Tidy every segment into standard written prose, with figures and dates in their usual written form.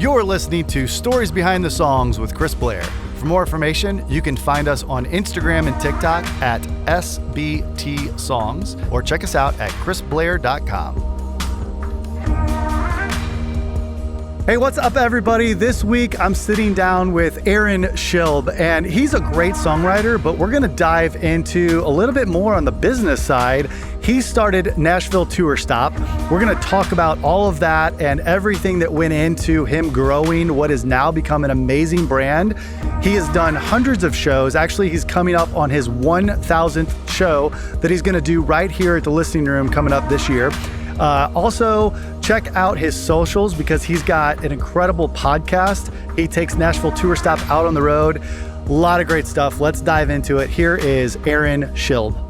You're listening to Stories Behind the Songs with Chris Blair. For more information, you can find us on Instagram and TikTok at SBTSongs or check us out at chrisblair.com. Hey, what's up, everybody? This week, I'm sitting down with Aaron Schilb, and he's a great songwriter, but we're going to dive into a little bit more on the business side. He started Nashville Tour Stop. We're going to talk about all of that and everything that went into him growing what has now become an amazing brand. He has done hundreds of shows. Actually, he's coming up on his 1,000th show that he's going to do right here at the Listening Room coming up this year. Also, check out his socials because he's got an incredible podcast. He takes Nashville Tour Stop out on the road. A lot of great stuff. Let's dive into it. Here is Aaron Schilb.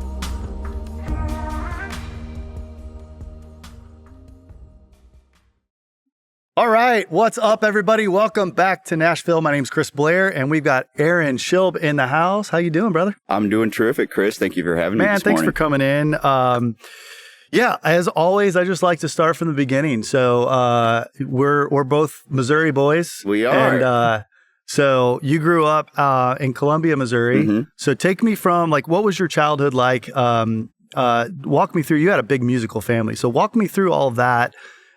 All right, what's up, everybody? Welcome back to Nashville. My name's Chris Blair, and we've got Aaron Schilb in the house. How you doing, brother? I'm doing terrific, Chris. Thank you for having me this thanks morning. for coming in. Yeah, as always, I just like to start from the beginning. So we're both Missouri boys. We are. And so you grew up in Columbia, Missouri. Mm-hmm. So take me from, like, what was your childhood like? Walk me through. You had a big musical family. So walk me through all of that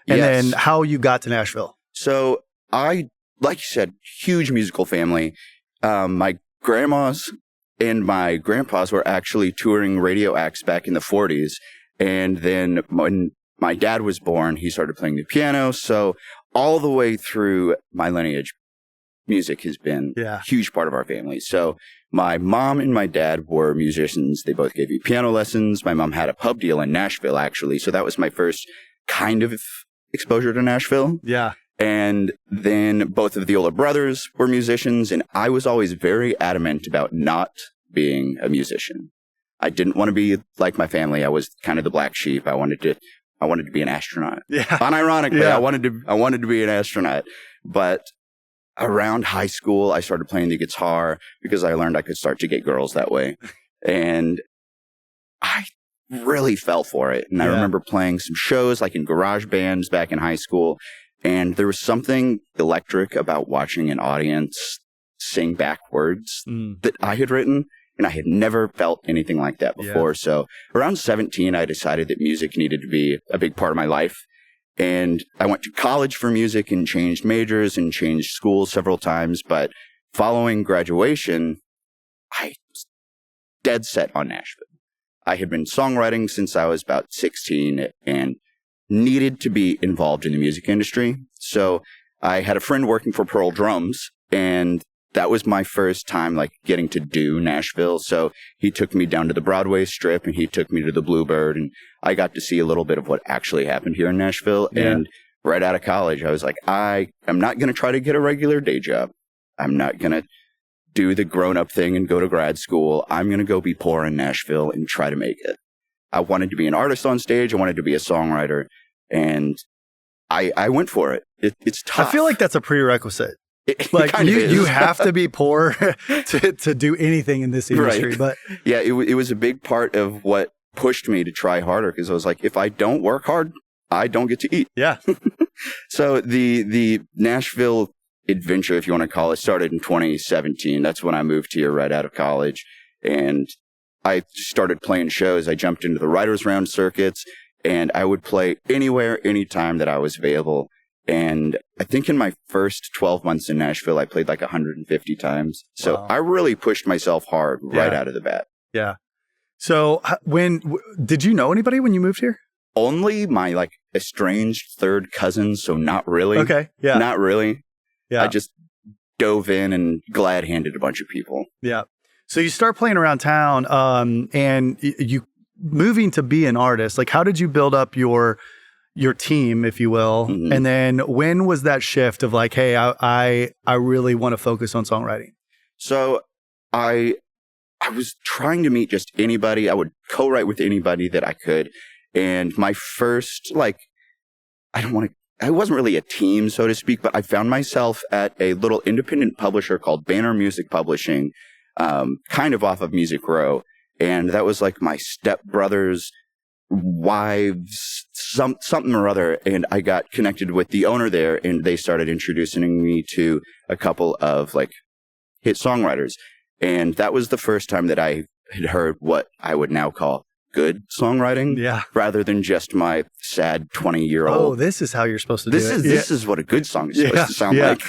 and then how you got to Nashville. So like you said, huge musical family. My grandmas and my grandpas were actually touring radio acts back in the 40s. And then when my dad was born, he started playing the piano. So all the way through my lineage, music has been a huge part of our family. So my mom and my dad were musicians. They both gave me piano lessons. My mom had a pub deal in Nashville, actually. So that was my first kind of exposure to Nashville. Yeah. And then both of the older brothers were musicians. And I was always very adamant about not being a musician. I didn't want to be like my family. I was kind of the black sheep. I wanted to be an astronaut. Yeah. Unironically, I wanted to be an astronaut. But around high school, I started playing the guitar because I learned I could start to get girls that way. And I really fell for it. And I remember playing some shows like in garage bands back in high school. And there was something electric about watching an audience sing back words that I had written. And I had never felt anything like that before. Yeah. So around 17, I decided that music needed to be a big part of my life. And I went to college for music and changed majors and changed schools several times. But following graduation, I was dead set on Nashville. I had been songwriting since I was about 16 and needed to be involved in the music industry. So I had a friend working for Pearl Drums, and that was my first time, like, getting to do Nashville. So he took me down to the Broadway Strip, and he took me to the Bluebird, and I got to see a little bit of what actually happened here in Nashville. Yeah. And right out of college, I was like, I'm not going to try to get a regular day job. I'm not going to do the grown-up thing and go to grad school. I'm going to go be poor in Nashville and try to make it. I wanted to be an artist on stage. I wanted to be a songwriter, and I went for it. It's tough. I feel like that's a prerequisite. Like you have to be poor to do anything in this industry. Right. But yeah, it was a big part of what pushed me to try harder, because I was like, if I don't work hard, I don't get to eat. Yeah. So the Nashville adventure, if you want to call it, started in 2017. That's when I moved here right out of college, and I started playing shows. I jumped into the writers' round circuits, and I would play anywhere, anytime that I was available. And I think in my first 12 months in Nashville, I played like 150 times. So I really pushed myself hard right out of the bat. Yeah. So did you know anybody when you moved here? Only my like estranged third cousin. So not really. Okay. Yeah. Not really. Yeah. I just dove in and glad-handed a bunch of people. Yeah. So you start playing around town, and you moving to be an artist. Like, how did you build up your team, if you will? Mm-hmm. And then when was that shift of like, hey, I really want to focus on songwriting? So I was trying to meet just anybody. I would co-write with anybody that I could. And my first, like, I wasn't really a team, so to speak, but I found myself at a little independent publisher called Banner Music Publishing, kind of off of Music Row. And that was like my stepbrother's wives, something or other. And I got connected with the owner there, and they started introducing me to a couple of like hit songwriters. And that was the first time that I had heard what I would now call good songwriting, rather than just my sad 20-year-old. Oh, this is how you're supposed to do it. This is what a good song is supposed to sound like.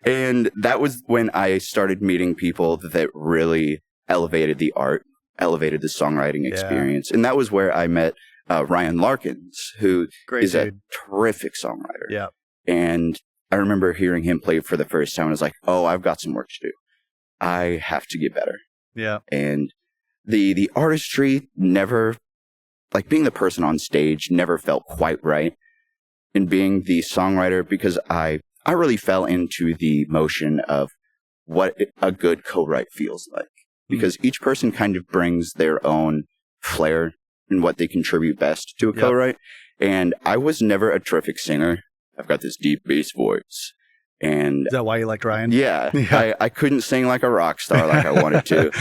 And that was when I started meeting people that really elevated the art, elevated the songwriting experience. And that was where I met Ryan Larkins, who is a terrific songwriter. Yeah. And I remember hearing him play for the first time. I was like, oh, I've got some work to do. I have to get better. Yeah. And the artistry never, like being the person on stage never felt quite right. And being the songwriter, because I really fell into the motion of what a good co-write feels like. Because each person kind of brings their own flair and what they contribute best to a co-write. And I was never a terrific singer. I've got this deep bass voice. And is that why you liked Ryan? Yeah. I couldn't sing like a rock star like I wanted to.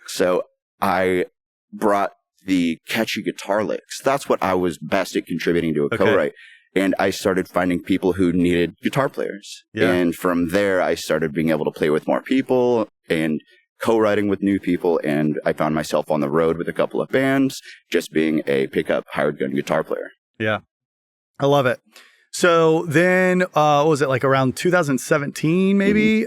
So I brought the catchy guitar licks. That's what I was best at contributing to a co-write. And I started finding people who needed guitar players. Yeah. And from there, I started being able to play with more people and co-writing with new people. And I found myself on the road with a couple of bands, just being a pickup hired gun guitar player. Yeah. I love it. So then, what was it, like around 2017, maybe?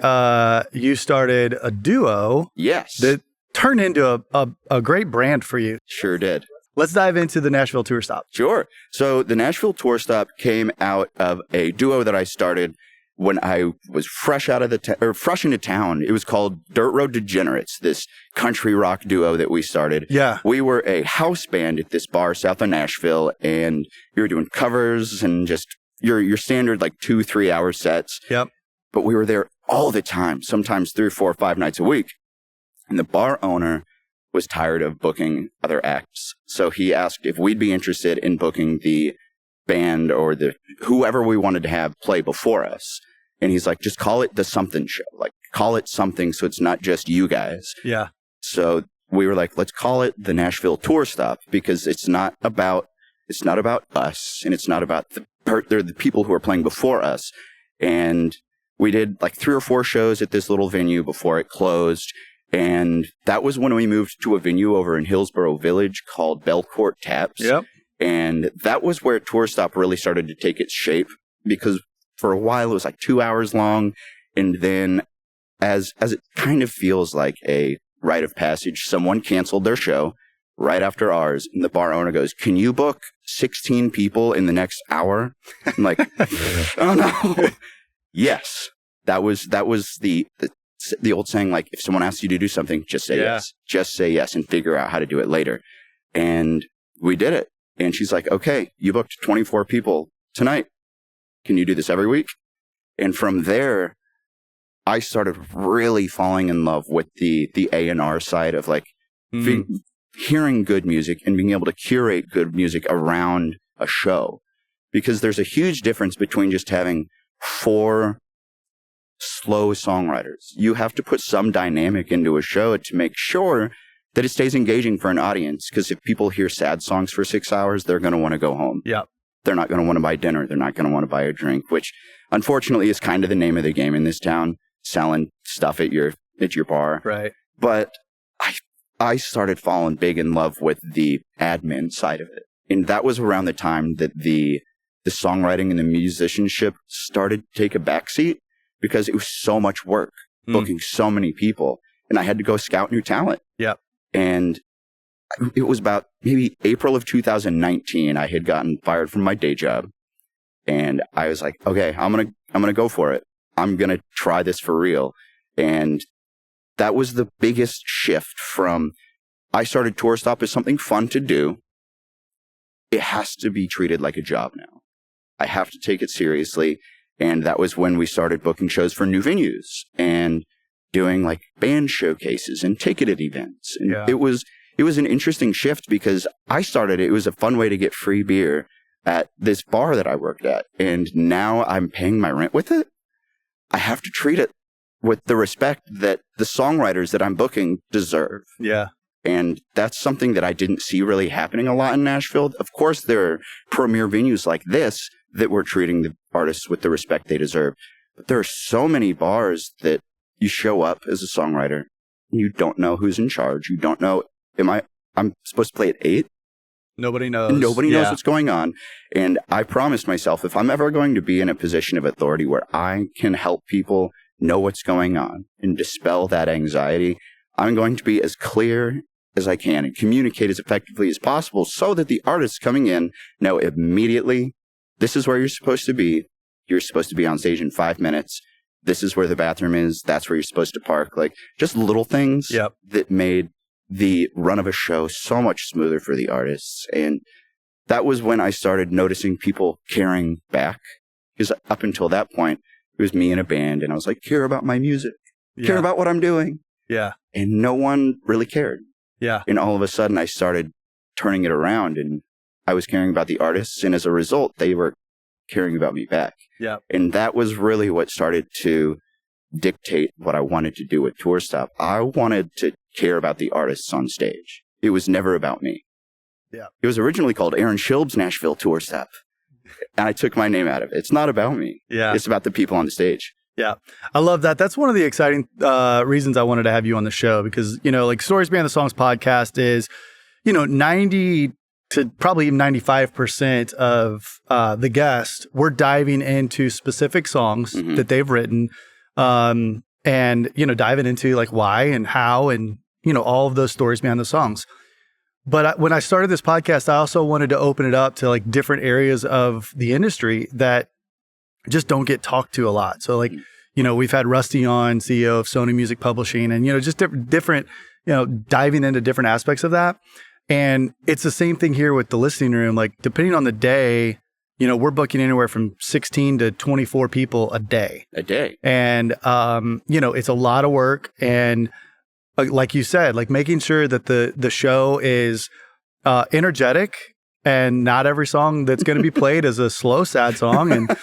You started a duo. Yes. That turned into a great brand for you. Sure did. Let's dive into the Nashville Tour Stop. Sure. So the Nashville Tour Stop came out of a duo that I started when I was fresh into town. It was called Dirt Road Degenerates, this country rock duo that we started. Yeah. We were a house band at this bar south of Nashville, and we were doing covers and just your standard like 2-3 hour sets. Yep. But we were there all the time, sometimes 3 or 4 or 5 nights a week. And the bar owner was tired of booking other acts. So he asked if we'd be interested in booking the band or the whoever we wanted to have play before us. And he's like, just call it the something show. Like, call it something so it's not just you guys. Yeah. So we were like, let's call it the Nashville Tour Stop, because it's not about us, and it's not about the people who are playing before us. And we did like 3 or 4 shows at this little venue before it closed. And that was when we moved to a venue over in Hillsborough Village called Belcourt Taps. Yep. And that was where Tour Stop really started to take its shape, because for a while it was like 2 hours long. And then as it kind of feels like a rite of passage, someone canceled their show right after ours. And the bar owner goes, can you book 16 people in the next hour? I'm like, oh no. Yes. That was the old saying, like, if someone asks you to do something, just say yes. Just say yes and figure out how to do it later. And we did it. And she's like, okay, you booked 24 people tonight. Can you do this every week? And from there, I started really falling in love with the A&R side of like hearing good music and being able to curate good music around a show. Because there's a huge difference between just having 4 slow songwriters. You have to put some dynamic into a show to make sure that it stays engaging for an audience. Because if people hear sad songs for 6 hours, they're going to want to go home. Yeah. They're not going to want to buy dinner. They're not going to want to buy a drink, which unfortunately is kind of the name of the game in this town, selling stuff at your bar. Right. But I started falling big in love with the admin side of it. And that was around the time that the songwriting and the musicianship started to take a backseat, because it was so much work booking so many people, and I had to go scout new talent. Yep. And it was about maybe April of 2019. I had gotten fired from my day job, and I was like, okay, I'm going to go for it. I'm going to try this for real. And that was the biggest shift from, I started Tour Stop as something fun to do. It has to be treated like a job now. I have to take it seriously. And that was when we started booking shows for new venues and doing like band showcases and ticketed events. And it was an interesting shift, because I started, it was a fun way to get free beer at this bar that I worked at. And now I'm paying my rent with it. I have to treat it with the respect that the songwriters that I'm booking deserve. Yeah. And that's something that I didn't see really happening a lot in Nashville. Of course, there are premier venues like this that were treating the artists with the respect they deserve. But there are so many bars that you show up as a songwriter, and you don't know who's in charge. You don't know, I'm supposed to play at 8? Nobody knows. Nobody knows what's going on. And I promised myself, if I'm ever going to be in a position of authority where I can help people know what's going on and dispel that anxiety, I'm going to be as clear as I can and communicate as effectively as possible so that the artists coming in know immediately, this is where you're supposed to be. You're supposed to be on stage in 5 minutes. This is where the bathroom is. That's where you're supposed to park. Like, just little things that made the run of a show so much smoother for the artists. And that was when I started noticing people caring back. Because up until that point, it was me in a band, and I was like, care about my music. Care about what I'm doing. Yeah. And no one really cared. Yeah. And all of a sudden, I started turning it around, and I was caring about the artists. And as a result, they were caring about me back. Yeah. And that was really what started to dictate what I wanted to do with Tour Stop. I wanted to care about the artists on stage. It was never about me. Yeah. It was originally called Aaron Schilb's Nashville Tour Stop. And I took my name out of it. It's not about me. Yeah. It's about the people on the stage. Yeah. I love that. That's one of the exciting reasons I wanted to have you on the show because, like Stories Behind the Songs podcast is, 90 to probably even 95% of the guests, we're diving into specific songs that they've written and, diving into like why and how and, all of those stories behind the songs. But when I started this podcast, I also wanted to open it up to like different areas of the industry that just don't get talked to a lot. So like, we've had Rusty on, CEO of Sony Music Publishing, and, just different, diving into different aspects of that. And it's the same thing here with the listening room. Like depending on the day, we're booking anywhere from 16 to 24 people a day. And, it's a lot of work. And like you said, like making sure that the show is energetic and not every song that's going to be played is a slow, sad song. And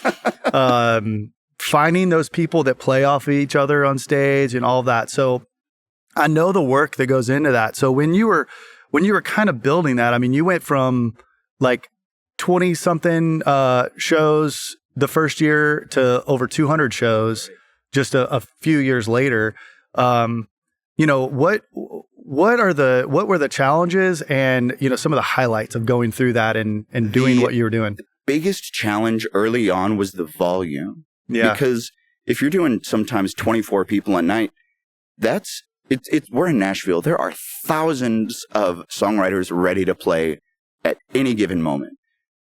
finding those people that play off of each other on stage and all of that. So I know the work that goes into that. So when you were kind of building that, I mean, you went from like 20 something shows the first year to over 200 shows just a few years later. What were the challenges and, some of the highlights of going through that and doing what you were doing? The biggest challenge early on was the volume. Yeah. Because if you're doing sometimes 24 people a night, we're in Nashville. There are thousands of songwriters ready to play at any given moment.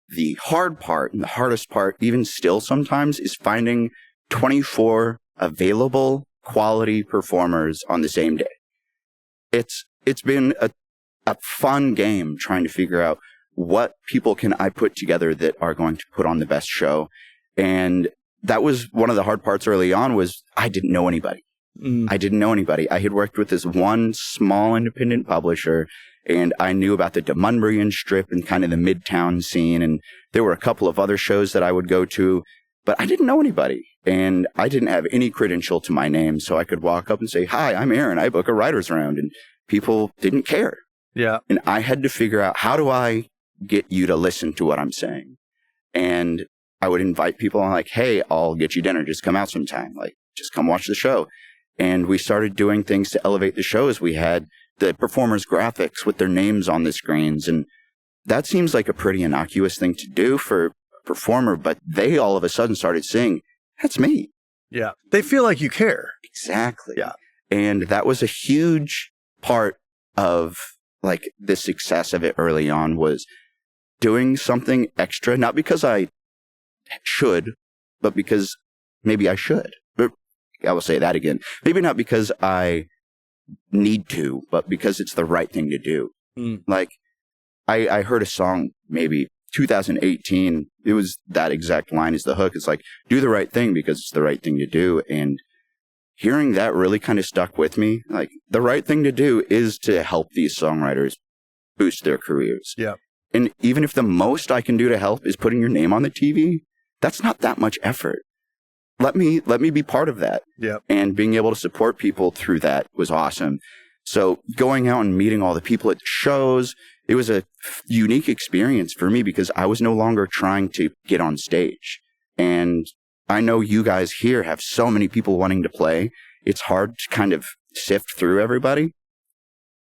The hard part and the hardest part, even still sometimes, is finding 24 available quality performers on the same day. It's been a fun game trying to figure out what people can I put together that are going to put on the best show. And that was one of the hard parts early on was I didn't know anybody. I didn't know anybody. I had worked with this one small independent publisher, and I knew about the DeMunbrian Strip and kind of the Midtown scene. And there were a couple of other shows that I would go to, but I didn't know anybody. And I didn't have any credential to my name, so I could walk up and say, hi, I'm Aaron. I book a writer's round. And people didn't care. Yeah. And I had to figure out, how do I get you to listen to what I'm saying? And I would invite people on like, hey, I'll get you dinner. Just come out sometime. Like, just come watch the show. And we started doing things to elevate the shows. We had the performers' graphics with their names on the screens. And that seems like a pretty innocuous thing to do for a performer, but they all of a sudden started saying, that's me. Yeah. They feel like you care. Exactly. Yeah. And that was a huge part of like the success of it early on, was doing something extra, not because I should, but because maybe I should. I will say that again. Maybe not because I need to, but because it's the right thing to do. Like I heard a song maybe 2018. It was that exact line as the hook. It's like, do the right thing because it's the right thing to do. And hearing that really kind of stuck with me. Like, the right thing to do is to help these songwriters boost their careers. Yeah. And even if the most I can do to help is putting your name on the TV, that's not that much effort. Let me be part of that. Yeah. And being able to support people through that was awesome. So going out and meeting all the people at the shows, it was a unique experience for me because I was no longer trying to get on stage. And I know you guys here have so many people wanting to play. It's hard to kind of sift through everybody.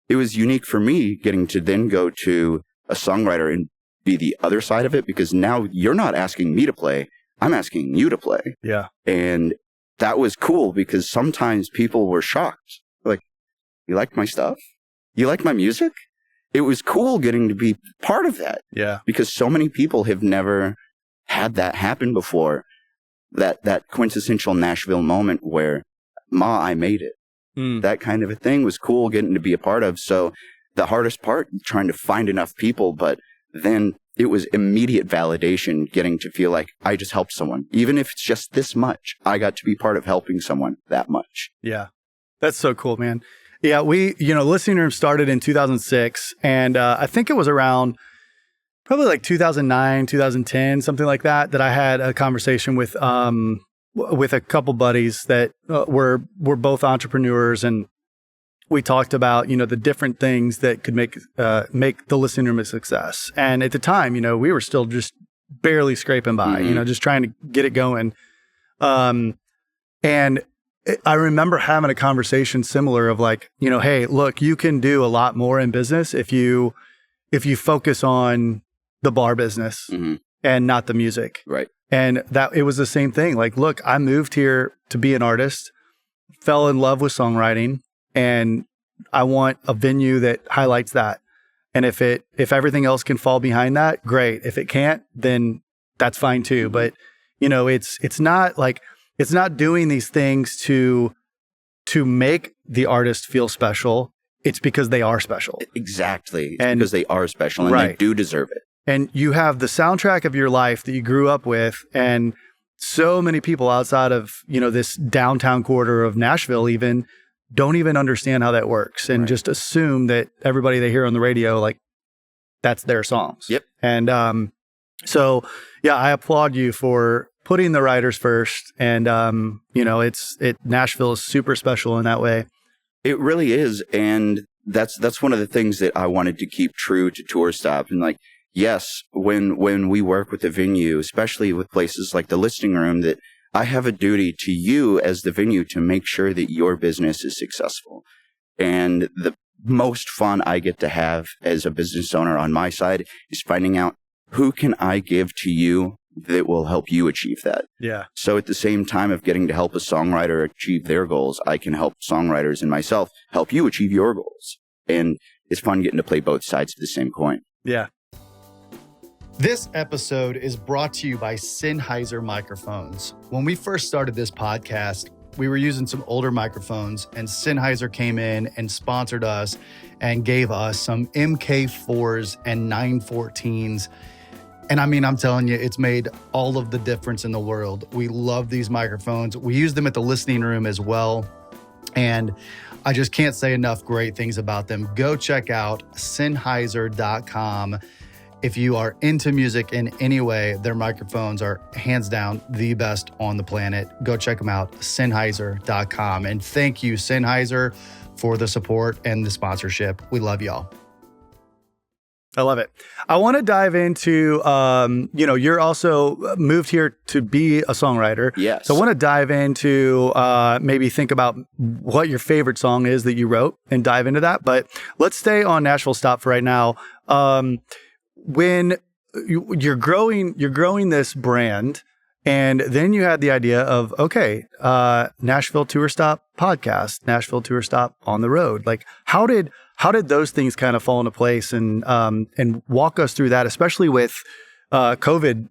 It was unique for me getting to then go to a songwriter and be the other side of it, because now you're not asking me to play. I'm asking you to play. Yeah. And that was cool because sometimes people were shocked. Like, you like my stuff? You like my music? It was cool getting to be part of that. Yeah. Because so many people have never had that happen before. That quintessential Nashville moment where, Ma, I made it. That kind of a thing was cool getting to be a part of. So the hardest part, trying to find enough people, but then it was immediate validation, getting to feel like I just helped someone. Even if it's just this much, I got to be part of helping someone that much. Yeah. That's so cool, man. Yeah, Listening Room started in 2006, and I think it was around probably like 2009, 2010, something like that I had a conversation with a couple buddies that were both entrepreneurs, and we talked about, the different things that could make the Listening Room a success. And at the time, we were still just barely scraping by, just trying to get it going. And I remember having a conversation similar of like, hey, look, you can do a lot more in business if you focus on the bar business and not the music. Right. And that it was the same thing. Like, look, I moved here to be an artist, fell in love with songwriting, and I want a venue that highlights that. And if everything else can fall behind that, great. If it can't, then that's fine too. But it's not doing these things to make the artist feel special. It's because they are special. Exactly. It's because they are special and right. They do deserve it. And you have the soundtrack of your life that you grew up with, and so many people outside of, this downtown quarter of Nashville even don't even understand how that works, and just assume that everybody they hear on the radio, like, that's their songs. Yep. And so, yeah, I applaud you for putting the writers first. And, Nashville is super special in that way. It really is. And that's one of the things that I wanted to keep true to Tour Stop. And like, yes, when we work with the venue, especially with places like the Listening Room, that I have a duty to you as the venue to make sure that your business is successful. And the most fun I get to have as a business owner on my side is finding out who can I give to you that will help you achieve that. Yeah. So at the same time of getting to help a songwriter achieve their goals, I can help songwriters and myself help you achieve your goals. And it's fun getting to play both sides of the same coin. Yeah. This episode is brought to you by Sennheiser microphones. When we first started this podcast, we were using some older microphones, and Sennheiser came in and sponsored us and gave us some MK4s and 914s. And I mean, I'm telling you, it's made all of the difference in the world. We love these microphones. We use them at the Listening Room as well. And I just can't say enough great things about them. Go check out Sennheiser.com. If you are into music in any way, their microphones are hands down the best on the planet. Go check them out, Sennheiser.com. And thank you, Sennheiser, for the support and the sponsorship. We love y'all. I love it. I want to dive into, you're also moved here to be a songwriter. Yes. So I want to dive into maybe think about what your favorite song is that you wrote and dive into that. But let's stay on Nashville Stop for right now. When you're growing this brand, and then you had the idea of, okay, Nashville Tour Stop podcast, Nashville Tour Stop on the road. Like, how did those things kind of fall into place, and walk us through that, especially with COVID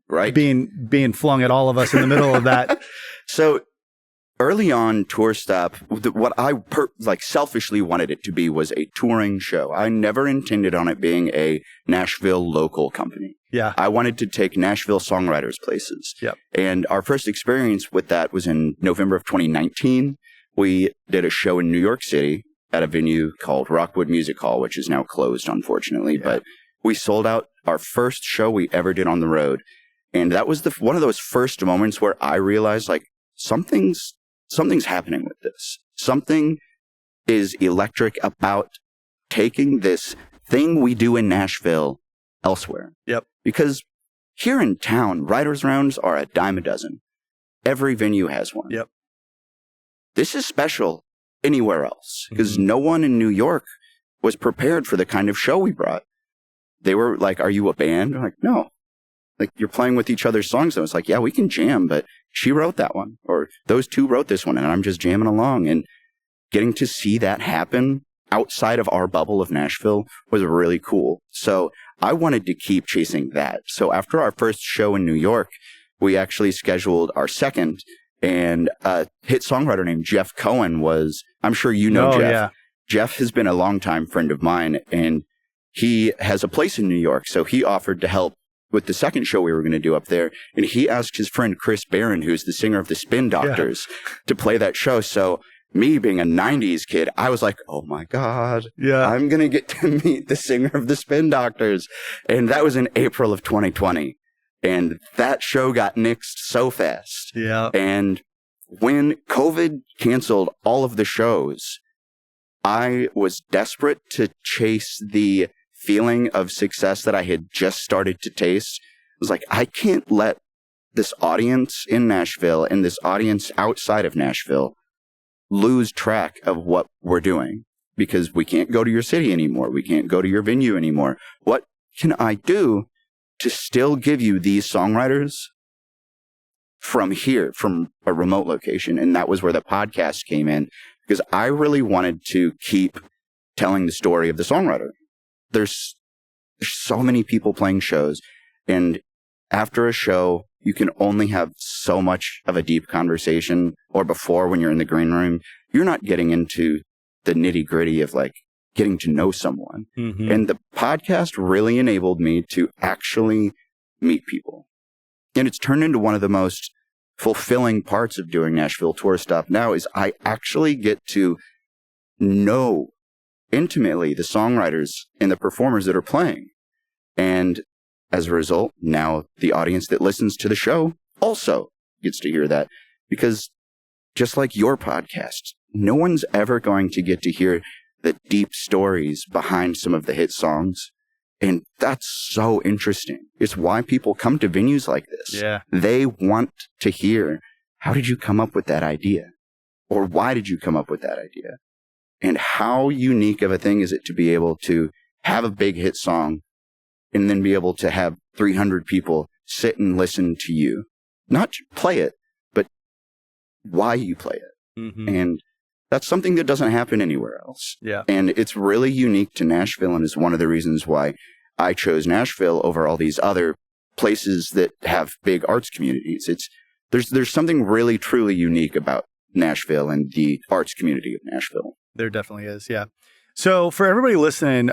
being flung at all of us in the middle of that? So early on, Tour Stop, what I selfishly wanted it to be was a touring show. I never intended on it being a Nashville local company. Yeah. I wanted to take Nashville songwriters places. Yep. And our first experience with that was in November of 2019. We did a show in New York City at a venue called Rockwood Music Hall, which is now closed, unfortunately. Yeah. But we sold out our first show we ever did on the road. And that was one of those first moments where I realized, like, something's happening with this. Something is electric about taking this thing we do in Nashville elsewhere. Yep. Because here in town, writers' rounds are a dime a dozen. Every venue has one. Yep. This is special anywhere else because no one in New York was prepared for the kind of show we brought. They were like, "Are you a band?" I'm like, "No." Like, you're playing with each other's songs. And it's like, "Yeah, we can jam, but she wrote that one, or those two wrote this one, and I'm just jamming along." And getting to see that happen outside of our bubble of Nashville was really cool. So I wanted to keep chasing that. So after our first show in New York, we actually scheduled our second, and a hit songwriter named Jeff Cohen was, I'm sure you know Jeff. Yeah. Jeff has been a longtime friend of mine, and he has a place in New York. So he offered to help with the second show we were going to do up there. And he asked his friend Chris Barron, who's the singer of the Spin Doctors, to play that show. So me being a 90s kid, I was like, "Oh my God, I'm going to get to meet the singer of the Spin Doctors." And that was in April of 2020. And that show got nixed so fast. Yeah. And when COVID canceled all of the shows, I was desperate to chase the feeling of success that I had just started to taste. I was like, I can't let this audience in Nashville and this audience outside of Nashville lose track of what we're doing, because we can't go to your city anymore. We can't go to your venue anymore. What can I do to still give you these songwriters from here, from a remote location? And that was where the podcast came in, because I really wanted to keep telling the story of the songwriter. There's so many people playing shows, and after a show, you can only have so much of a deep conversation, or before, when you're in the green room, you're not getting into the nitty gritty of like getting to know someone. And the podcast really enabled me to actually meet people. And it's turned into one of the most fulfilling parts of doing Nashville Tour Stop now, is I actually get to know intimately the songwriters and the performers that are playing. And as a result, now the audience that listens to the show also gets to hear that, because just like your podcast, no one's ever going to get to hear the deep stories behind some of the hit songs. And that's so interesting. It's why people come to venues like this. Yeah. They want to hear, how did you come up with that idea? Or why did you come up with that idea? And how unique of a thing is it to be able to have a big hit song and then be able to have 300 people sit and listen to you, not play it, but why you play it. And that's something that doesn't happen anywhere else. Yeah. And it's really unique to Nashville, and is one of the reasons why I chose Nashville over all these other places that have big arts communities. There's something really, truly unique about Nashville and the arts community of Nashville. There definitely is. Yeah. So for everybody listening,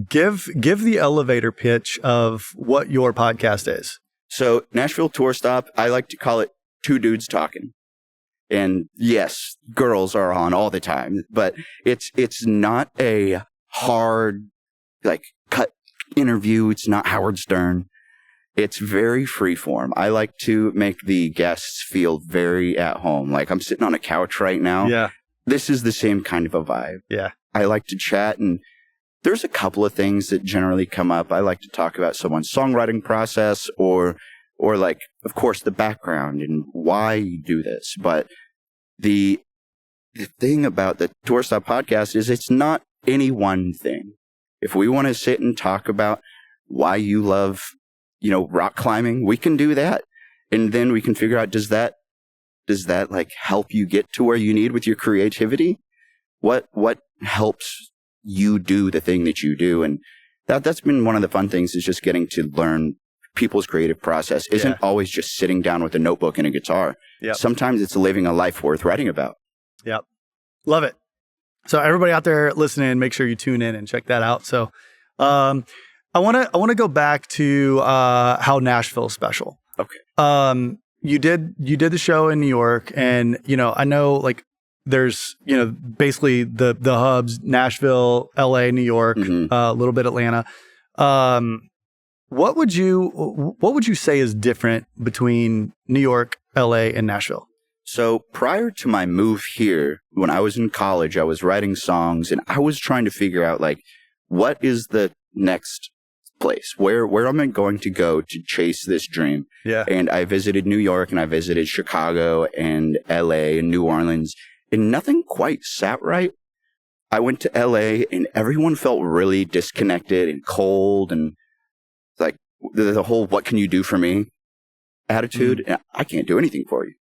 give the elevator pitch of what your podcast is. So Nashville Tour Stop, I like to call it two dudes talking. And yes, girls are on all the time, but it's not a hard, like, cut interview. It's not Howard Stern. It's very freeform. I like to make the guests feel very at home. Like, I'm sitting on a couch right now. Yeah. This is the same kind of a vibe. Yeah. I like to chat, and there's a couple of things that generally come up. I like to talk about someone's songwriting process, or like, of course, the background and why you do this. But the thing about the Tour Stop podcast is it's not any one thing. If we want to sit and talk about why you love, rock climbing, we can do that. And then we can figure out, does that like help you get to where you need with your creativity? What helps you do the thing that you do? And that's been one of the fun things, is just getting to learn people's creative process. Isn't always just sitting down with a notebook and a guitar. Yep. Sometimes it's living a life worth writing about. Yep. Love it. So everybody out there listening, make sure you tune in and check that out. So I want to go back to how Nashville's special. Okay. You did the show in New York, and I know, like, there's basically the hubs: Nashville, LA, New York, a little bit Atlanta. What would you say is different between New York, LA, and Nashville? So prior to my move here, when I was in college, I was writing songs and I was trying to figure out like, what is the next place? Where am I going to go to chase this dream? Yeah. And I visited New York and I visited Chicago and LA and New Orleans, and nothing quite sat right. I went to LA and everyone felt really disconnected and cold and like the whole "what can you do for me" attitude. And I can't do anything for you.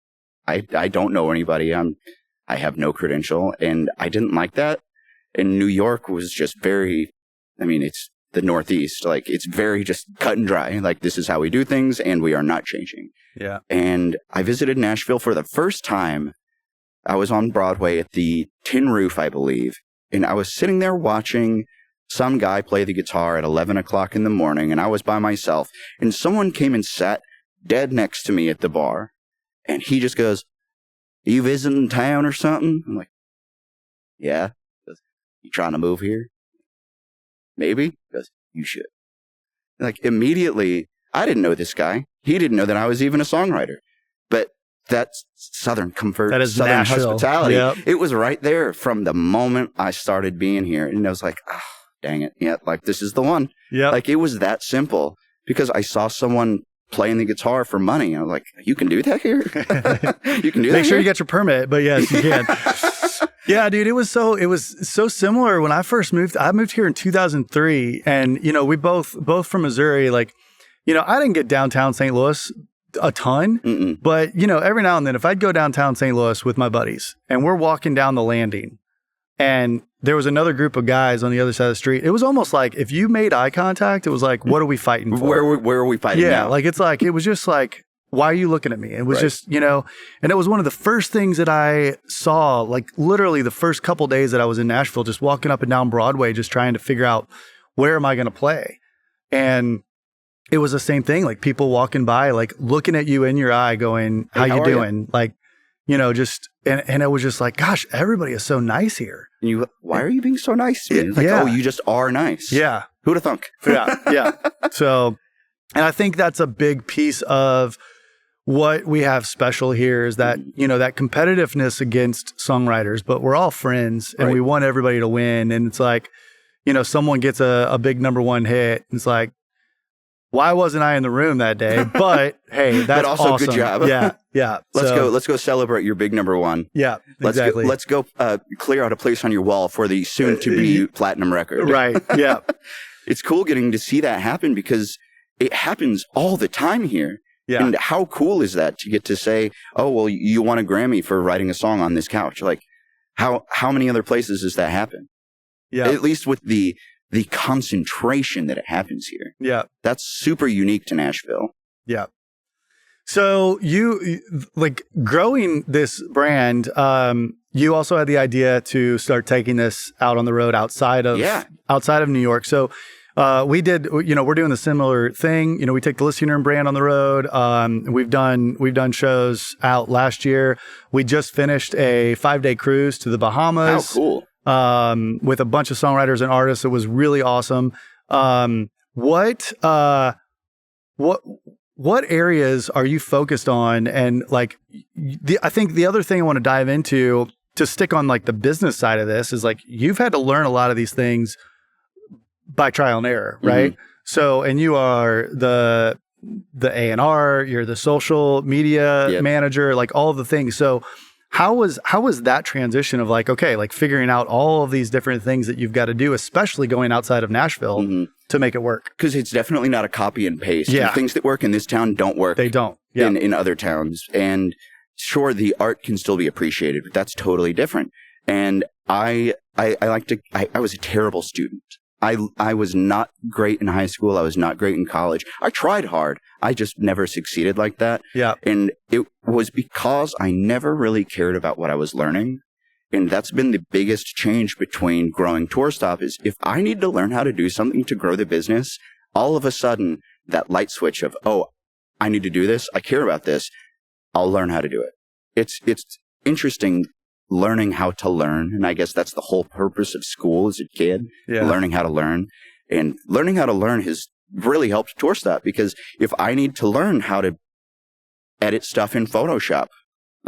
I don't know anybody. I have no credential, and I didn't like that. And New York was just very, I mean, it's the Northeast. Like, it's very just cut and dry. Like, this is how we do things, and we are not changing. Yeah. And I visited Nashville for the first time. I was on Broadway at the Tin Roof, I believe. And I was sitting there watching some guy play the guitar at 11 o'clock in the morning, and I was by myself. And someone came and sat dead next to me at the bar. And he just goes, "Are you visiting town or something?" I'm like, "Yeah." He goes, "You trying to move here?" "Maybe." He goes, "You should." Like, immediately, I didn't know this guy. He didn't know that I was even a songwriter. But that's Southern comfort, That is Southern Nashville. hospitality. Yep. It was right there from the moment I started being here. And I was like, "Ah, dang it. Yeah, like, this is the one." Yeah. Like, it was that simple because I saw someone playing the guitar for money. I was like, "You can do that here?" You can do that Make sure here? you get your permit, but yes, you can. Yeah, dude, it was so similar when I first moved. I moved here in 2003, and we both from Missouri. Like, I didn't get downtown St. Louis a ton, but every now and then, if I'd go downtown St. Louis with my buddies, and we're walking down the landing, and there was another group of guys on the other side of the street, it was almost like if you made eye contact, it was like, what are we fighting for? Where are we fighting now? Like it was just like, why are you looking at me? It was just, and it was one of the first things that I saw, like literally the first couple days that I was in Nashville, just walking up and down Broadway, just trying to figure out where am I going to play? And it was the same thing, like people walking by, like looking at you in your eye going, Hey, how how you are ya? doing? Like, just, and it was just like, gosh, everybody is so nice here. And why are you being so nice to me? It's like, Yeah. oh, you just are nice. Yeah. Who'd have thunk? Yeah. So, and I think that's a big piece of what we have special here is that, that competitiveness against songwriters, but we're all friends and we want everybody to win. And it's like, someone gets a big number one hit. And it's like, why wasn't I in the room that day? But hey, that's But also, awesome. good job. Yeah. Let's go celebrate your big number one. Yeah, exactly. Let's go clear out a place on your wall for the soon to be platinum record. Right. Yeah. It's cool getting to see that happen because it happens all the time here. Yeah. And how cool is that to get to say, "Oh, well, you won a Grammy for writing a song on this couch." Like, how many other places does that happen? Yeah. At least with the concentration that it happens here. Yeah. That's super unique to Nashville. Yeah. So you like growing this brand, you also had the idea to start taking this out on the road outside of New York. So we did, we're doing a similar thing. We take the Listener brand on the road. We've done shows out last year. We just finished a 5-day cruise to the Bahamas. How cool. With a bunch of songwriters and artists. It was really awesome. What areas are you focused on? And like, I think the other thing I want to dive into to stick on like the business side of this is like, you've had to learn a lot of these things by trial and error, right? Mm-hmm. So, and you are the A&R, you're the social media manager, like all of the things. So how was that transition of like, okay, like figuring out all of these different things that you've got to do, especially going outside of Nashville to make it work? Because it's definitely not a copy and paste. Yeah. The things that work in this town don't work. They don't. In other towns. And sure, the art can still be appreciated, but that's totally different. And I was a terrible student. I was not great in high school. I was not great in college. I tried hard. I just never succeeded like that. Yeah. And it was because I never really cared about what I was learning. And that's been the biggest change between growing Tour Stop is if I need to learn how to do something to grow the business, all of a sudden that light switch of, oh, I need to do this. I care about this. I'll learn how to do it. It's interesting learning how to learn. And I guess that's the whole purpose of school as a kid, learning how to learn. And learning how to learn has really helped Tour Stop because if I need to learn how to edit stuff in Photoshop,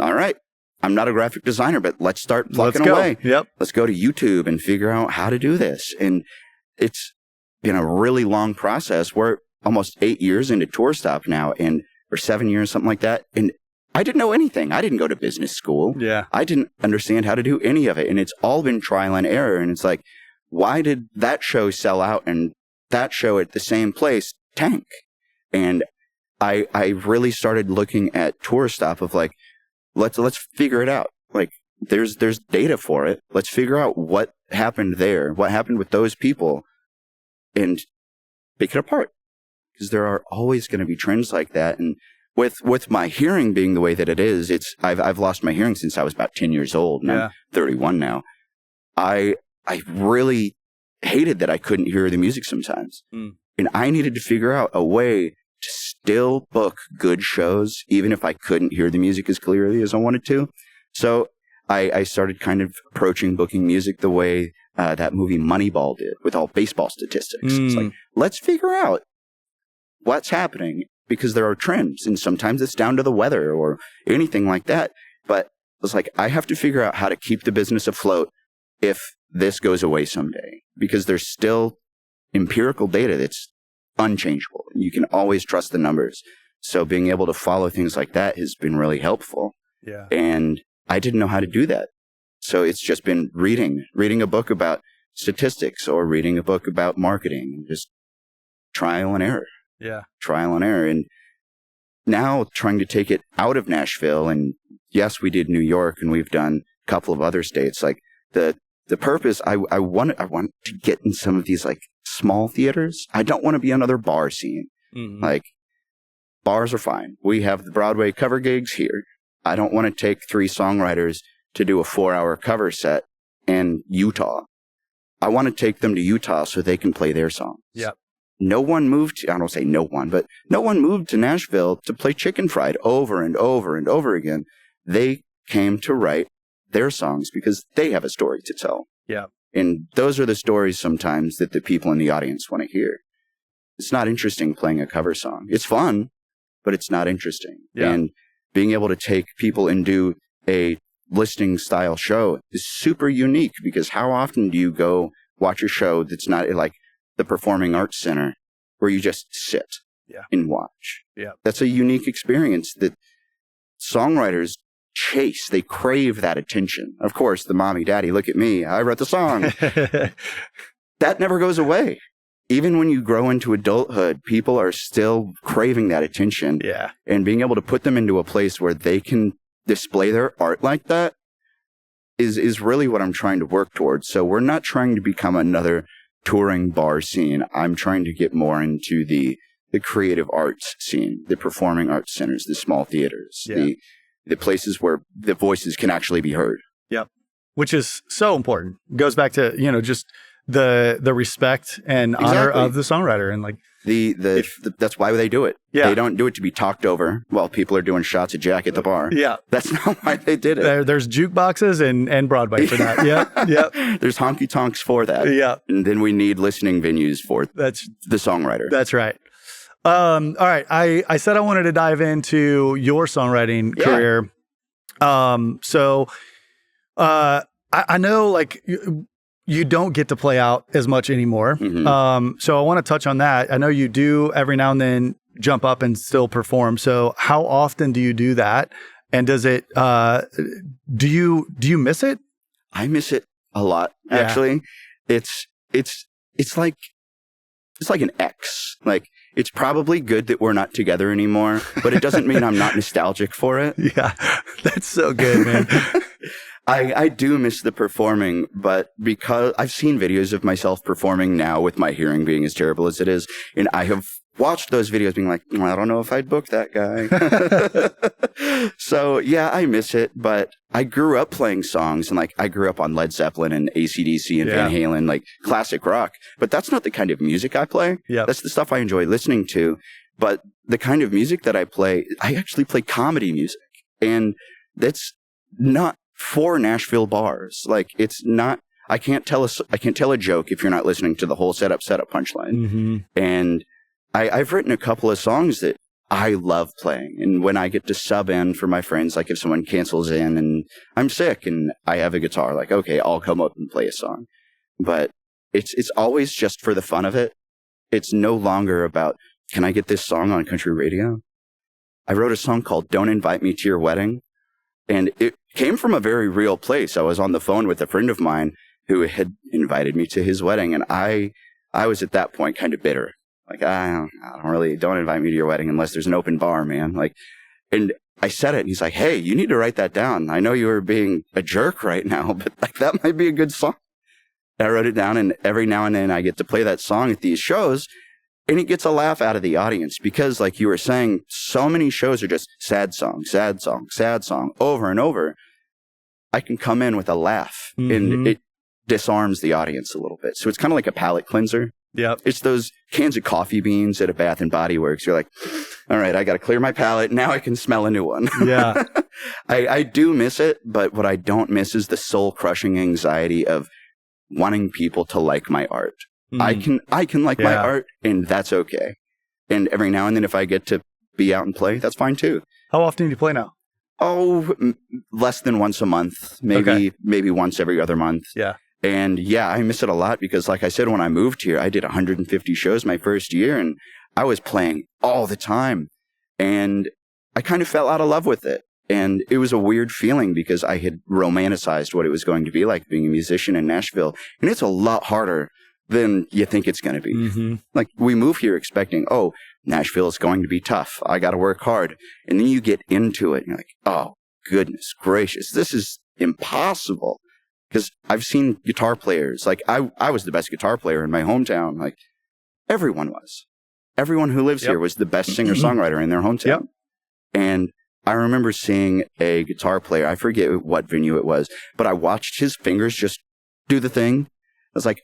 all right, I'm not a graphic designer, but let's start plucking away. Yep. Let's go to YouTube and figure out how to do this. And it's been a really long process. We're almost 8 years into Tour Stop now, or 7 years, something like that. And I didn't know anything. I didn't go to business school. Yeah. I didn't understand how to do any of it. And it's all been trial and error. And it's like, why did that show sell out and that show at the same place tank? And I really started looking at Tour Stop of like, let's figure it out. Like, there's data for it. Let's figure out what happened there, what happened with those people, and pick it apart. Because there are always going to be trends like that. And with my hearing being the way that it is, I've lost my hearing since I was about 10 years old, and I'm 31 now. I really hated that I couldn't hear the music sometimes. And I needed to figure out a way to still book good shows, even if I couldn't hear the music as clearly as I wanted to. So I started kind of approaching booking music the way that movie Moneyball did, with all baseball statistics. It's like, let's figure out what's happening, because there are trends, and sometimes it's down to the weather or anything like that. But it's like, I have to figure out how to keep the business afloat if this goes away someday, because there's still empirical data that's unchangeable. You can always trust the numbers. So being able to follow things like that has been really helpful. Yeah. And I didn't know how to do that. So it's just been reading a book about statistics, or reading a book about marketing, just trial and error. Yeah. Trial and error. And now trying to take it out of Nashville, and yes, we did New York, and we've done a couple of other states. Like the purpose, I want to get in some of these like small theaters. I don't want to be another bar scene. Like, bars are fine. We have the Broadway cover gigs here. I don't want to take 3 songwriters to do a 4-hour cover set in Utah. I want to take them to Utah so they can play their songs. Yep. No one moved to, I don't say no one, but no one moved to Nashville to play Chicken Fried over and over and over again. They came to write their songs because they have a story to tell. Yeah. And those are the stories sometimes that the people in the audience want to hear. It's not interesting playing a cover song. It's fun, but it's not interesting. Yeah. And being able to take people and do a listening style show is super unique, because how often do you go watch a show that's not like the Performing Arts Center, where you just sit and watch? Yeah. That's a unique experience that songwriters chase. They crave that attention. Of course, the mommy, daddy, look at me, I wrote the song. That never goes away. Even when you grow into adulthood, people are still craving that attention. Yeah. And being able to put them into a place where they can display their art like that is really what I'm trying to work towards. So we're not trying to become another touring bar scene. I'm trying to get more into the creative arts scene, the performing arts centers, the small theaters, the places where the voices can actually be heard. Yep. Which is so important. Goes back to, just the respect and honor of the songwriter, and like that's why they do it. Yeah. They don't do it to be talked over while people are doing shots of Jack at the bar. Yeah. That's not why they did it. There's jukeboxes and Broadway for that. Yeah. There's honky tonks for that. Yeah. And then we need listening venues for the songwriter. That's right. All right. I said I wanted to dive into your songwriting career. So I know, like, you don't get to play out as much anymore. So I want to touch on that. I know you do every now and then jump up and still perform. So how often do you do that? And does it, do you miss it? I miss it a lot, actually. It's like an ex. Like, it's probably good that we're not together anymore, but it doesn't mean I'm not nostalgic for it. Yeah, that's so good, man. I do miss the performing, but because I've seen videos of myself performing now with my hearing being as terrible as it is, and I have watched those videos being like, I don't know if I'd book that guy. So yeah, I miss it, but I grew up playing songs, and like I grew up on Led Zeppelin and AC/DC and Van Halen, like classic rock, but that's not the kind of music I play. That's the stuff I enjoy listening to. But the kind of music that I play, I actually play comedy music, and that's not for Nashville bars. Like, it's not, I can't tell a joke if you're not listening to the whole setup punchline. And I've written a couple of songs that I love playing. And when I get to sub in for my friends, like if someone cancels in and I'm sick and I have a guitar, like, okay, I'll come up and play a song. But it's always just for the fun of it. It's no longer about, can I get this song on country radio? I wrote a song called Don't Invite Me to Your Wedding. And it came from a very real place. I was on the phone with a friend of mine who had invited me to his wedding. And I was at that point kind of bitter. Like, don't invite me to your wedding unless there's an open bar, man. Like, and I said it and he's like, hey, you need to write that down. I know you are being a jerk right now, but like that might be a good song. And I wrote it down, and every now and then I get to play that song at these shows, and it gets a laugh out of the audience because, like you were saying, so many shows are just sad song, sad song, sad song over and over. I can come in with a laugh, and it disarms the audience a little bit. So it's kind of like a palate cleanser. Yep. It's those cans of coffee beans at a Bath and Body Works. You're like, all right, I got to clear my palate. Now I can smell a new one. Yeah. I do miss it, but what I don't miss is the soul-crushing anxiety of wanting people to like my art. I can like my art, and that's okay. And every now and then if I get to be out and play, that's fine too. How often do you play now? Oh, less than once a month, maybe once every other month. Yeah. And yeah, I miss it a lot because like I said, when I moved here, I did 150 shows my first year and I was playing all the time, and I kind of fell out of love with it. And it was a weird feeling because I had romanticized what it was going to be like being a musician in Nashville. And it's a lot harder than you think it's going to be. Like, we move here expecting, oh, Nashville is going to be tough. I got to work hard. And then you get into it and you're like, oh, goodness gracious, this is impossible. Because I've seen guitar players, like I was the best guitar player in my hometown. Like, everyone was. Everyone who lives here was the best singer-songwriter in their hometown. And I remember seeing a guitar player, I forget what venue it was, but I watched his fingers just do the thing. I was like,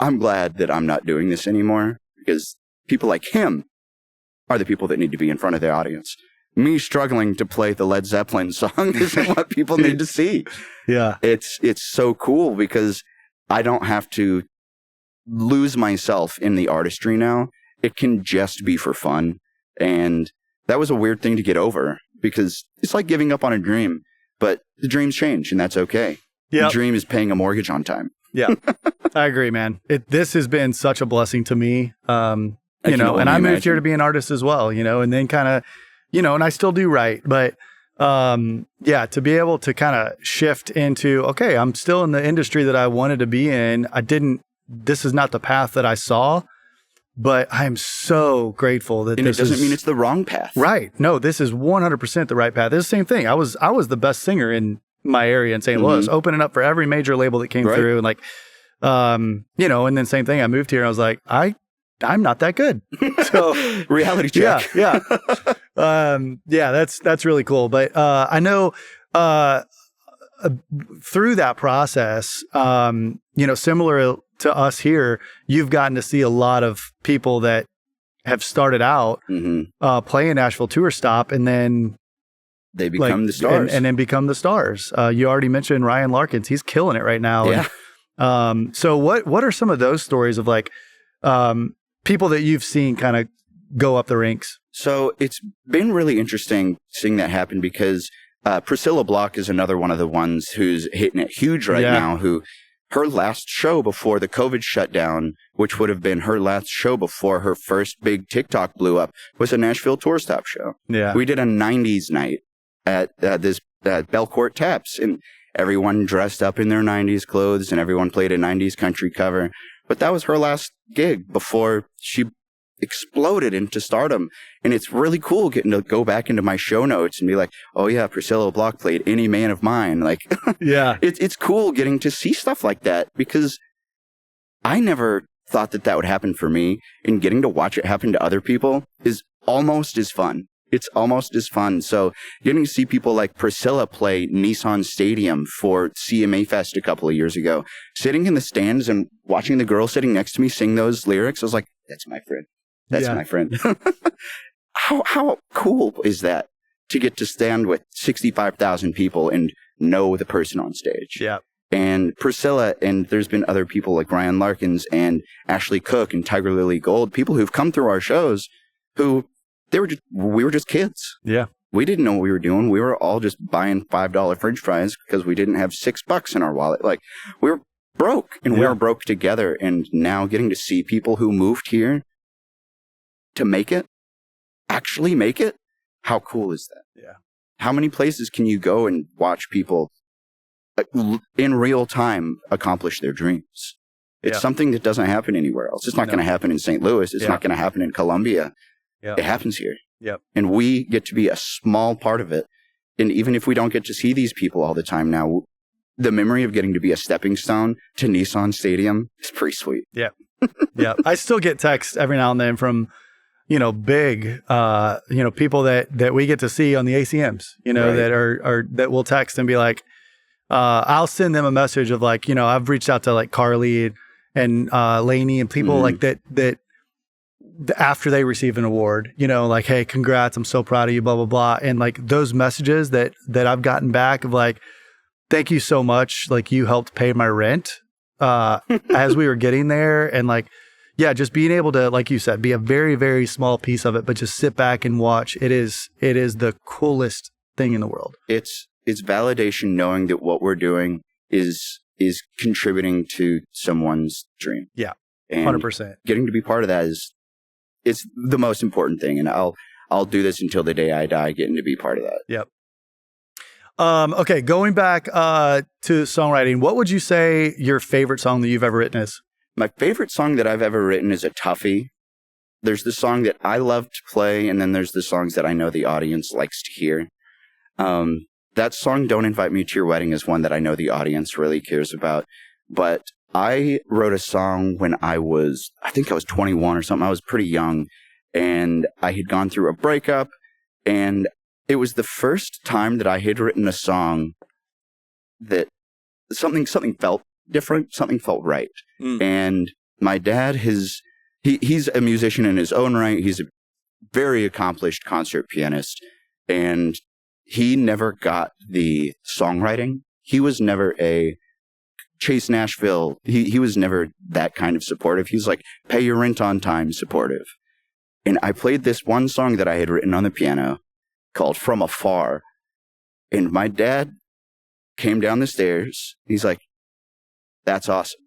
I'm glad that I'm not doing this anymore, because people like him are the people that need to be in front of their audience. Me struggling to play the Led Zeppelin song isn't what people need to see. Yeah. It's so cool because I don't have to lose myself in the artistry now. It can just be for fun. And that was a weird thing to get over because it's like giving up on a dream, but the dreams change and that's okay. The dream is paying a mortgage on time. Yeah, I agree, man. This has been such a blessing to me. And I moved here to be an artist as well, and then kind of, and I still do write, but to be able to kind of shift into, okay, I'm still in the industry that I wanted to be in. This is not the path that I saw, but I'm so grateful that it doesn't mean it's the wrong path. Right. No, this is 100% the right path. It's the same thing. I was the best singer in my area in St. Louis, opening up for every major label that came through. And like, and then same thing. I moved here and I was like, I'm not that good. So reality check. Yeah. That's really cool. But, I know, through that process, similar to us here, you've gotten to see a lot of people that have started out, playing Nashville Tour Stop, and then they become the stars, and then become the stars. You already mentioned Ryan Larkins; he's killing it right now. Yeah. And, so what are some of those stories of like people that you've seen kind of go up the ranks? So it's been really interesting seeing that happen because Priscilla Block is another one of the ones who's hitting it huge right now. Who her last show before the COVID shutdown, which would have been her last show before her first big TikTok blew up, was a Nashville Tour Stop show. Yeah, we did a 90s night at this Belcourt Taps, and everyone dressed up in their 90s clothes and everyone played a 90s country cover. But that was her last gig before she exploded into stardom. And it's really cool getting to go back into my show notes and be like, oh yeah, Priscilla Block played Any Man of Mine. Like, yeah, it's cool getting to see stuff like that because I never thought that would happen for me, and getting to watch it happen to other people is almost as fun. It's almost as fun. So getting to see people like Priscilla play Nissan Stadium for CMA Fest a couple of years ago, sitting in the stands and watching the girl sitting next to me sing those lyrics, I was like, that's my friend. That's my friend. How cool is that to get to stand with 65,000 people and know the person on stage? Yeah. And Priscilla, and there's been other people like Ryan Larkins and Ashley Cook and Tiger Lily Gold, people who've come through our shows who we were just kids. Yeah. We didn't know what we were doing. We were all just buying $5 French fries because we didn't have $6 in our wallet. Like, we were broke, and we were broke together. And now getting to see people who moved here to make it, actually make it, how cool is that? Yeah. How many places can you go and watch people in real time accomplish their dreams? It's something that doesn't happen anywhere else. It's not going to happen in St. Louis. It's not going to happen in Columbia. It happens here. Yep. And we get to be a small part of it. And even if we don't get to see these people all the time now, the memory of getting to be a stepping stone to Nissan Stadium is pretty sweet. Yeah. Yeah. I still get texts every now and then from, big, people that we get to see on the ACMs, that will text and be like, I'll send them a message of like, I've reached out to like Carly and Lainey and people like that after they receive an award, like, hey, congrats, I'm so proud of you, blah, blah, blah. And like those messages that I've gotten back of like, thank you so much. Like, you helped pay my rent as we were getting there. And like, just being able to, like you said, be a very, very small piece of it, but just sit back and watch. It is the coolest thing in the world. It's validation knowing that what we're doing is contributing to someone's dream. Yeah. And 100%. Getting to be part of that it's the most important thing. And I'll do this until the day I die, getting to be part of that. Yep. Okay. Going back to songwriting, what would you say your favorite song that you've ever written is? My favorite song that I've ever written is a toughie. There's the song that I love to play, and then there's the songs that I know the audience likes to hear. That song, Don't Invite Me to Your Wedding, is one that I know the audience really cares about. But I wrote a song when I think I was 21 or something. I was pretty young, and I had gone through a breakup, and it was the first time that I had written a song that something felt different, something felt right. And my dad, he's a musician in his own right. He's a very accomplished concert pianist, and he never got the songwriting. He was never a Chase Nashville. He was never that kind of supportive. He's like, pay your rent on time supportive. And I played this one song that I had written on the piano called From Afar. And my dad came down the stairs. He's like, that's awesome.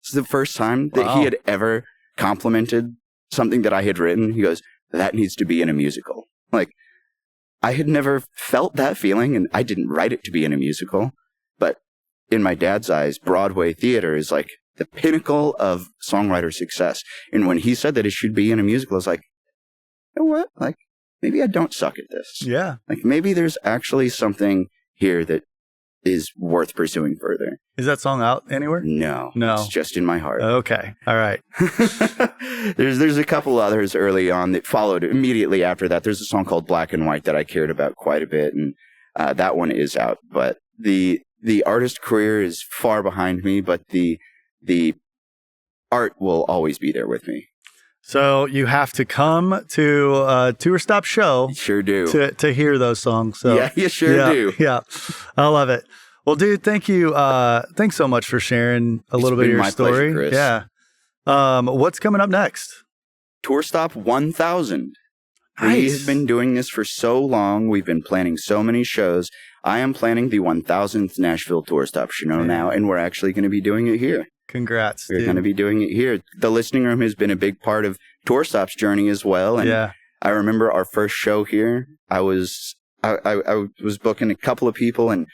This is the first time that he had ever complimented something that I had written. He goes, that needs to be in a musical. Like, I had never felt that feeling, and I didn't write it to be in a musical. But in my dad's eyes, Broadway theater is like the pinnacle of songwriter success. And when he said that it should be in a musical, I was like, you know what? Like, maybe I don't suck at this. Yeah. Like, maybe there's actually something here that is worth pursuing further. Is that song out anywhere? No. It's just in my heart. Okay. All right. There's a couple others early on that followed immediately after that. There's a song called Black and White that I cared about quite a bit, and that one is out. But the artist career is far behind me, but the art will always be there with me. So you have to come to a Tour Stop show. Sure do. To hear those songs. So, yeah, you sure do. Yeah. I love it. Well, dude, thank you. Thanks so much for sharing a little bit of your story. Pleasure, Chris. Yeah. What's coming up next? Tour Stop 1000. Nice. We have been doing this for so long. We've been planning so many shows. I am planning the 1000th Nashville Tour Stop show now, and we're actually going to be doing it here. Congrats, We're going to be doing it here. The listening room has been a big part of Tour Stop's journey as well. And I remember our first show here. I was booking a couple of people, and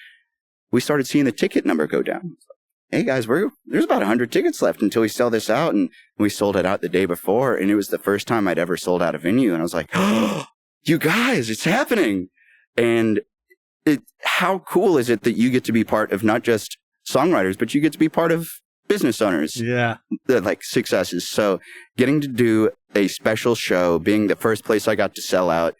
we started seeing the ticket number go down. Hey guys, there's about 100 tickets left until we sell this out. And we sold it out the day before, and it was the first time I'd ever sold out a venue. And I was like, oh, you guys, it's happening. And how cool is it that you get to be part of not just songwriters, but you get to be part of business owners. Yeah. Like successes. So getting to do a special show, being the first place I got to sell out,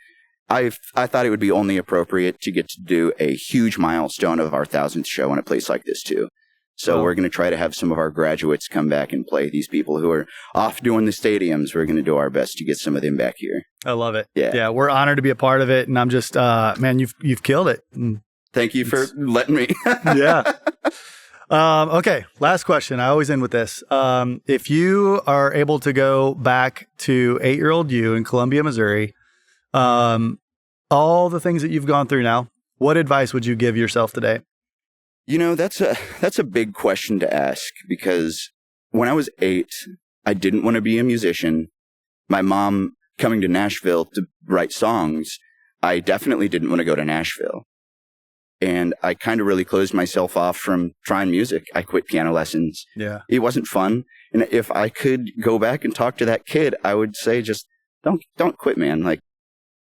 I thought it would be only appropriate to get to do a huge milestone of our 1000th show in a place like this too. So we're going to try to have some of our graduates come back and play. These people who are off doing the stadiums, we're going to do our best to get some of them back here. I love it. Yeah. Yeah. We're honored to be a part of it. And I'm just, man, you've killed it. Thank you for letting me. Yeah. Okay. Last question. I always end with this. If you are able to go back to 8-year-old you in Columbia, Missouri, All the things that you've gone through now, what advice would you give yourself today? You know, that's a big question to ask, because when I was 8, I didn't want to be a musician. My mom coming to Nashville to write songs, I definitely didn't want to go to Nashville. And I kind of really closed myself off from trying music. I quit piano lessons. Yeah. It wasn't fun. And if I could go back and talk to that kid, I would say, just don't quit, man. Like,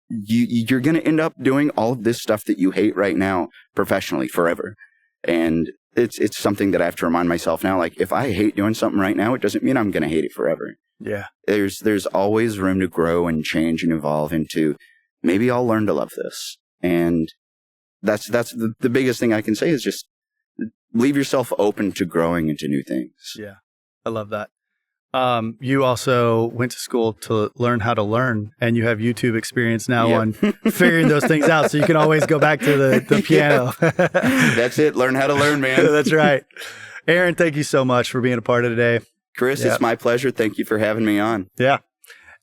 you're going to end up doing all of this stuff that you hate right now professionally forever. And it's something that I have to remind myself now. Like, if I hate doing something right now, it doesn't mean I'm going to hate it forever. Yeah. There's always room to grow and change and evolve into, maybe I'll learn to love this. And that's the biggest thing I can say is just leave yourself open to growing into new things. Yeah. I love that. You also went to school to learn how to learn, and you have YouTube experience now on figuring those things out. So you can always go back to the piano. That's it. Learn how to learn, man. That's right. Aaron, thank you so much for being a part of today. Chris, it's my pleasure. Thank you for having me on. Yeah.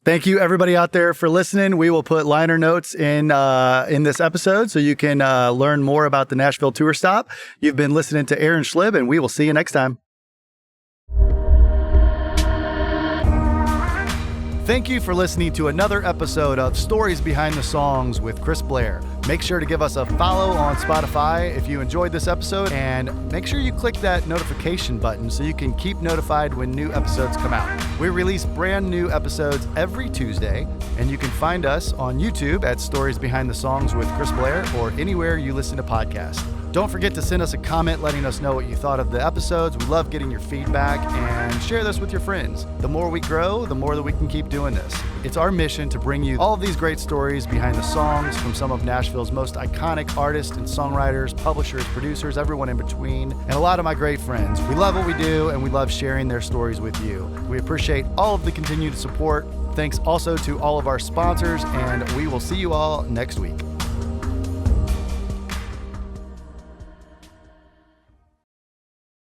Thank you, everybody out there, for listening. We will put liner notes in this episode so you can learn more about the Nashville Tour Stop. You've been listening to Aaron Schilb, and we will see you next time. Thank you for listening to another episode of Stories Behind the Songs with Chris Blair. Make sure to give us a follow on Spotify if you enjoyed this episode, and make sure you click that notification button so you can keep notified when new episodes come out. We release brand new episodes every Tuesday, and you can find us on YouTube at Stories Behind the Songs with Chris Blair, or anywhere you listen to podcasts. Don't forget to send us a comment letting us know what you thought of the episodes. We love getting your feedback, and share this with your friends. The more we grow, the more that we can keep doing this. It's our mission to bring you all of these great stories behind the songs from some of Nashville's most iconic artists and songwriters, publishers, producers, everyone in between, and a lot of my great friends. We love what we do, and we love sharing their stories with you. We appreciate all of the continued support. Thanks also to all of our sponsors, and we will see you all next week.